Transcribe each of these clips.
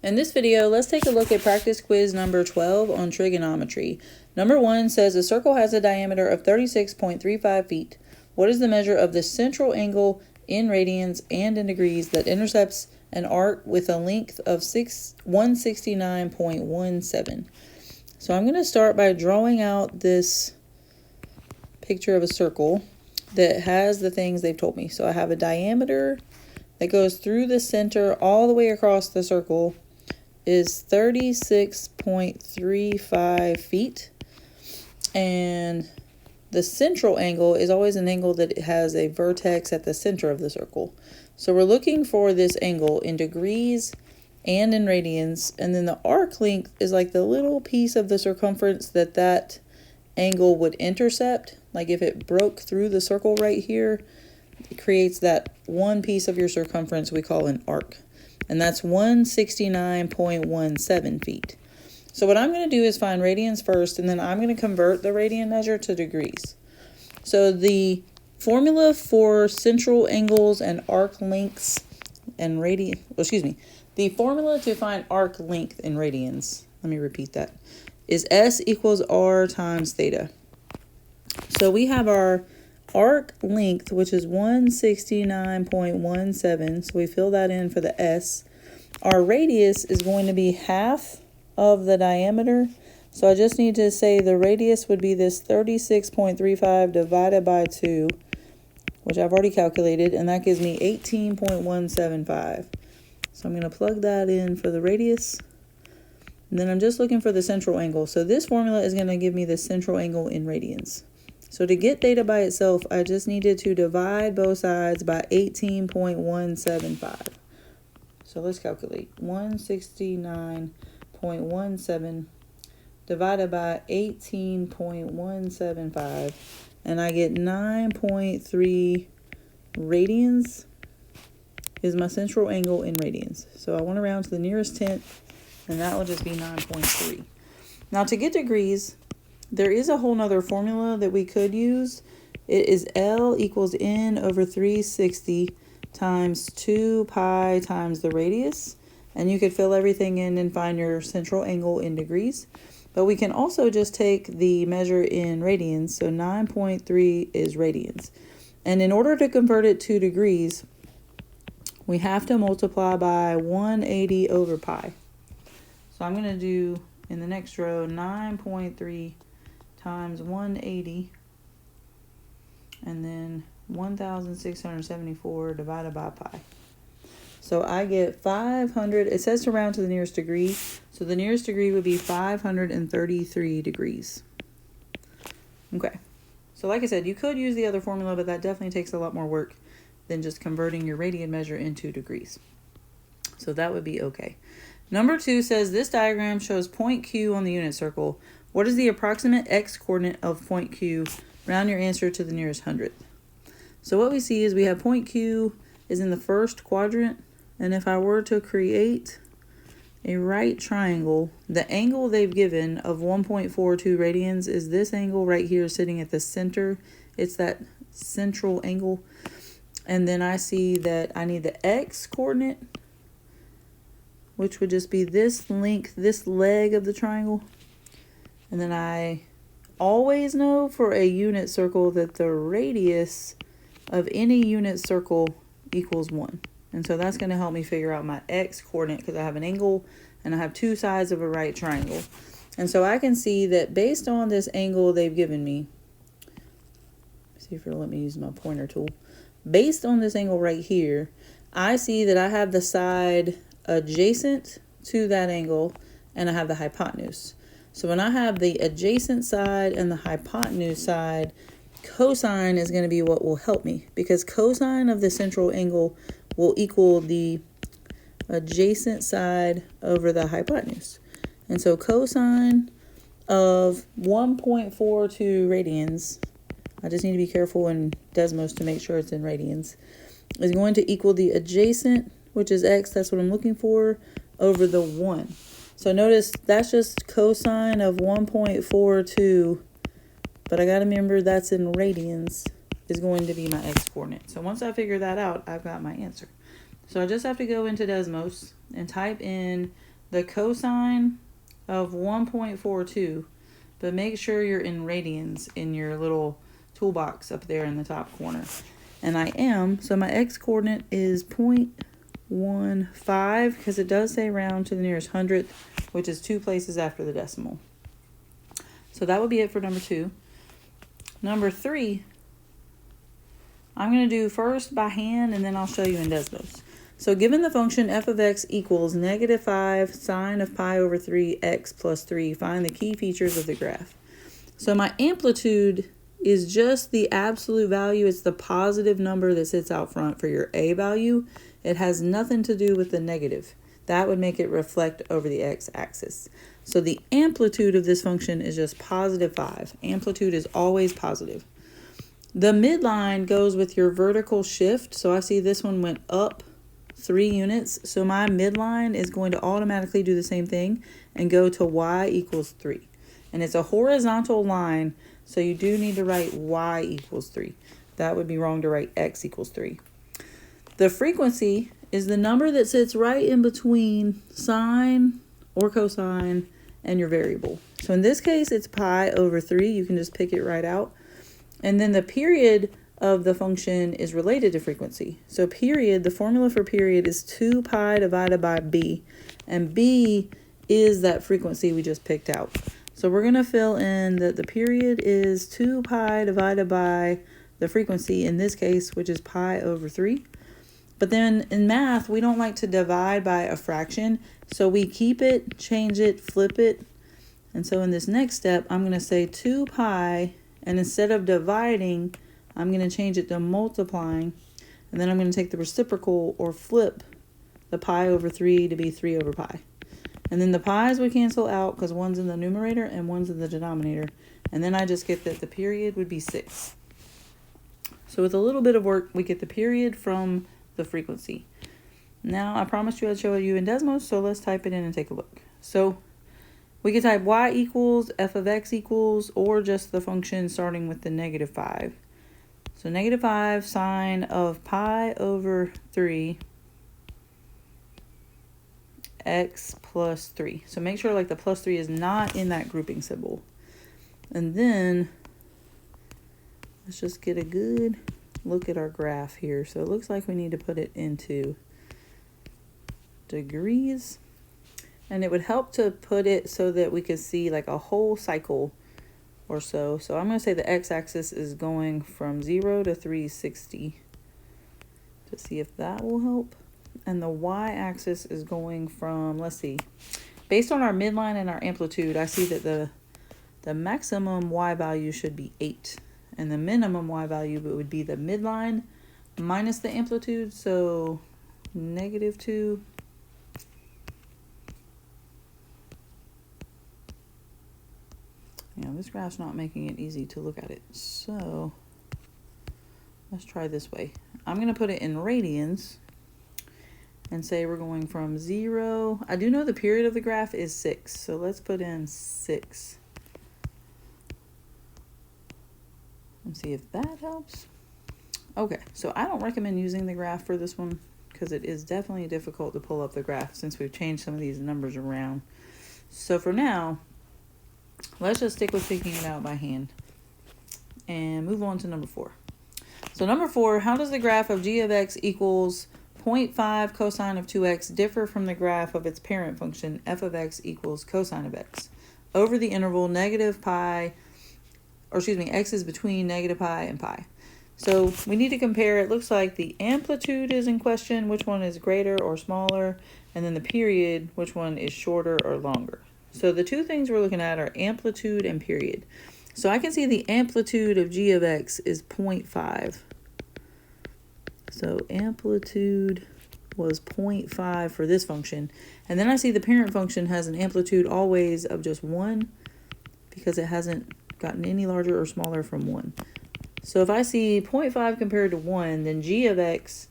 In this video, let's take a look at practice quiz number 12 on trigonometry. Number 1 says a circle has a diameter of 36.35 feet. What is the measure of the central angle in radians and in degrees that intercepts an arc with a length of 169.17? So I'm going to start by drawing out this picture of a circle that has the things they've told me. So I have a diameter that goes through the center all the way across the circle is 36.35 feet, and the central angle is always an angle that has a vertex at the center of the circle. So we're looking for this angle in degrees and in radians, and then the arc length is like the little piece of the circumference that angle would intercept. Like if it broke through the circle right here, it creates that one piece of your circumference we call an arc. And that's 169.17 feet. So what I'm going to do is find radians first, and then I'm going to convert the radian measure to degrees. So the formula for central angles and arc lengths and the formula to find arc length in radians, let me repeat that, is S equals R times theta. So we have our arc length, which is 169.17, so we fill that in for the S. Our radius is going to be half of the diameter, so I just need to say the radius would be this 36.35 divided by 2, which I've already calculated, and that gives me 18.175. So I'm going to plug that in for the radius, and then I'm just looking for the central angle. So this formula is going to give me the central angle in radians. So to get theta by itself, I just needed to divide both sides by 18.175. So let's calculate. 169.17 divided by 18.175. And I get 9.3 radians is my central angle in radians. So I want to round to the nearest tenth, and that will just be 9.3. Now to get degrees, there is a whole nother formula that we could use. It is L equals N over 360 times 2 pi times the radius. And you could fill everything in and find your central angle in degrees. But we can also just take the measure in radians. So 9.3 is radians. And in order to convert it to degrees, we have to multiply by 180 over pi. So I'm going to do, in the next row, 9.3 times 180, and then 1,674 divided by pi. So I get 500. It says to round to the nearest degree, so the nearest degree would be 533 degrees. Okay, so like I said, you could use the other formula, but that definitely takes a lot more work than just converting your radian measure into degrees. So that would be okay. Number 2 says this diagram shows point Q on the unit circle. What is the approximate x coordinate of point Q? Round your answer to the nearest hundredth. So what we see is we have point Q is in the first quadrant, and if I were to create a right triangle, the angle they've given of 1.42 radians is this angle right here sitting at the center. It's that central angle. And then I see that I need the x coordinate, which would just be this length, this leg of the triangle. And then I always know for a unit circle that the radius of any unit circle equals 1. And so that's going to help me figure out my x coordinate, because I have an angle and I have two sides of a right triangle. And so I can see that based on this angle they've given me, see if it'll let me use my pointer tool. Based on this angle right here, I see that I have the side adjacent to that angle and I have the hypotenuse. So when I have the adjacent side and the hypotenuse side, cosine is going to be what will help me, because cosine of the central angle will equal the adjacent side over the hypotenuse. And so cosine of 1.42 radians, I just need to be careful in Desmos to make sure it's in radians, is going to equal the adjacent, which is x, that's what I'm looking for, over the 1. So notice that's just cosine of 1.42, but I got to remember that's in radians, is going to be my x coordinate. So once I figure that out, I've got my answer. So I just have to go into Desmos and type in the cosine of 1.42, but make sure you're in radians in your little toolbox up there in the top corner. And I am, so my x-coordinate is 0.15 because it does say round to the nearest hundredth, which is 2 places after the decimal. So that would be it for number 2. Number 3, I'm going to do first by hand and then I'll show you in Desmos. So given the function f of x equals -5 sine of pi over 3 x plus 3, find the key features of the graph. So my amplitude is just the absolute value. It's the positive number that sits out front for your a value. It has nothing to do with the negative. That would make it reflect over the x-axis. So the amplitude of this function is just +5. Amplitude is always positive. The midline goes with your vertical shift. So I see this one went up 3 units. So my midline is going to automatically do the same thing and go to y equals 3. And it's a horizontal line, so you do need to write y equals 3. That would be wrong to write x equals 3. The frequency is the number that sits right in between sine or cosine and your variable. So in this case, it's pi over 3. You can just pick it right out. And then the period of the function is related to frequency. So period, the formula for period is 2 pi divided by b. And b is that frequency we just picked out. So we're going to fill in that the period is 2 pi divided by the frequency in this case, which is pi over 3. But then in math, we don't like to divide by a fraction. So we keep it, change it, flip it. And so in this next step, I'm going to say 2 pi, and instead of dividing, I'm going to change it to multiplying. And then I'm going to take the reciprocal or flip the pi over 3 to be 3 over pi. And then the pi's would cancel out because one's in the numerator and one's in the denominator. And then I just get that the period would be 6. So with a little bit of work, we get the period from the frequency. Now I promised you I'd show you in Desmos, so let's type it in and take a look. So we could type y equals f of x equals, or just the function starting with the -5. So -5 sine of pi over 3 x plus 3. So make sure like the plus 3 is not in that grouping symbol. And then let's just get a good look at our graph here. So it looks like we need to put it into degrees. And it would help to put it so that we could see like a whole cycle or so. So I'm going to say the x-axis is going from 0 to 360 to see if that will help. And the y-axis is going from, let's see, based on our midline and our amplitude, I see that the maximum y value should be 8. And the minimum y value would be the midline minus the amplitude, so -2. Yeah, this graph's not making it easy to look at it. So let's try this way. I'm going to put it in radians and say we're going from 0. I do know the period of the graph is 6, so let's put in 6. And see if that helps. Okay, so I don't recommend using the graph for this one because it is definitely difficult to pull up the graph since we've changed some of these numbers around. So for now, let's just stick with picking it out by hand and move on to number 4. So number 4, how does the graph of g of x equals 0.5 cosine of 2x differ from the graph of its parent function f of x equals cosine of x over the interval x is between -pi and pi. So we need to compare. It looks like the amplitude is in question, which one is greater or smaller, and then the period, which one is shorter or longer. So the two things we're looking at are amplitude and period. So I can see the amplitude of g of x is 0.5. So amplitude was 0.5 for this function. And then I see the parent function has an amplitude always of just 1 because it hasn't gotten any larger or smaller from 1. So if I see 0.5 compared to 1, then g of x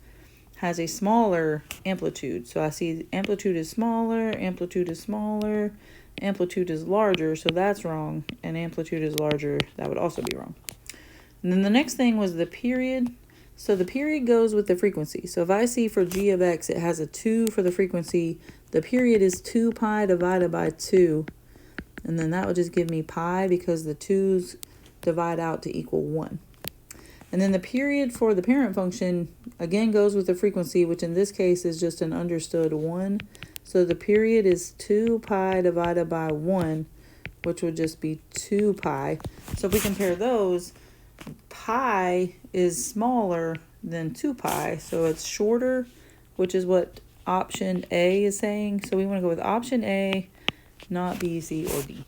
has a smaller amplitude. So I see amplitude is smaller, amplitude is smaller, amplitude is larger, so that's wrong, and amplitude is larger, that would also be wrong. And then the next thing was the period. So the period goes with the frequency. So if I see for g of x, it has a 2 for the frequency, the period is 2 pi divided by 2. And then that would just give me pi because the 2's divide out to equal 1. And then the period for the parent function, again, goes with the frequency, which in this case is just an understood 1. So the period is 2 pi divided by 1, which would just be 2 pi. So if we compare those, pi is smaller than 2 pi, so it's shorter, which is what option A is saying. So we want to go with option A, not B, C, or D.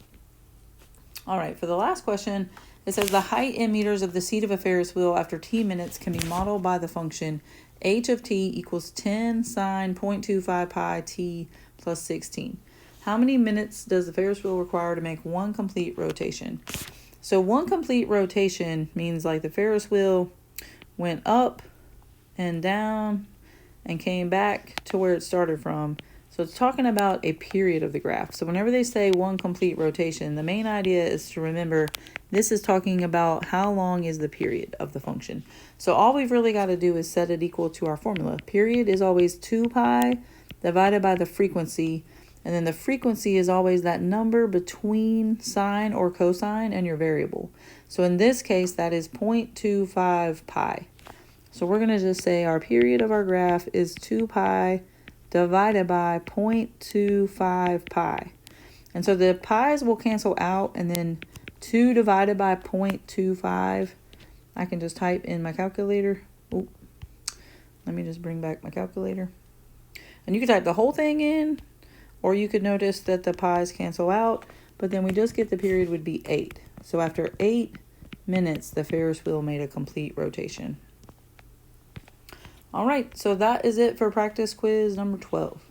All right, for the last question, it says the height in meters of the seat of a Ferris wheel after t minutes can be modeled by the function h of t equals 10 sine 0.25 pi t plus 16. How many minutes does the Ferris wheel require to make one complete rotation? So one complete rotation means like the Ferris wheel went up and down and came back to where it started from. So it's talking about a period of the graph. So whenever they say one complete rotation, the main idea is to remember this is talking about how long is the period of the function. So all we've really got to do is set it equal to our formula. Period is always 2 pi divided by the frequency. And then the frequency is always that number between sine or cosine and your variable. So in this case, that is 0.25 pi. So we're going to just say our period of our graph is 2 pi divided by 0.25 pi. And so the pi's will cancel out, and then 2 divided by 0.25, I can just type in my calculator. Oh, let me just bring back my calculator. And you can type the whole thing in, or you could notice that the pi's cancel out, but then we just get the period would be 8. So after 8 minutes, the Ferris wheel made a complete rotation. All right, so that is it for practice quiz number 12.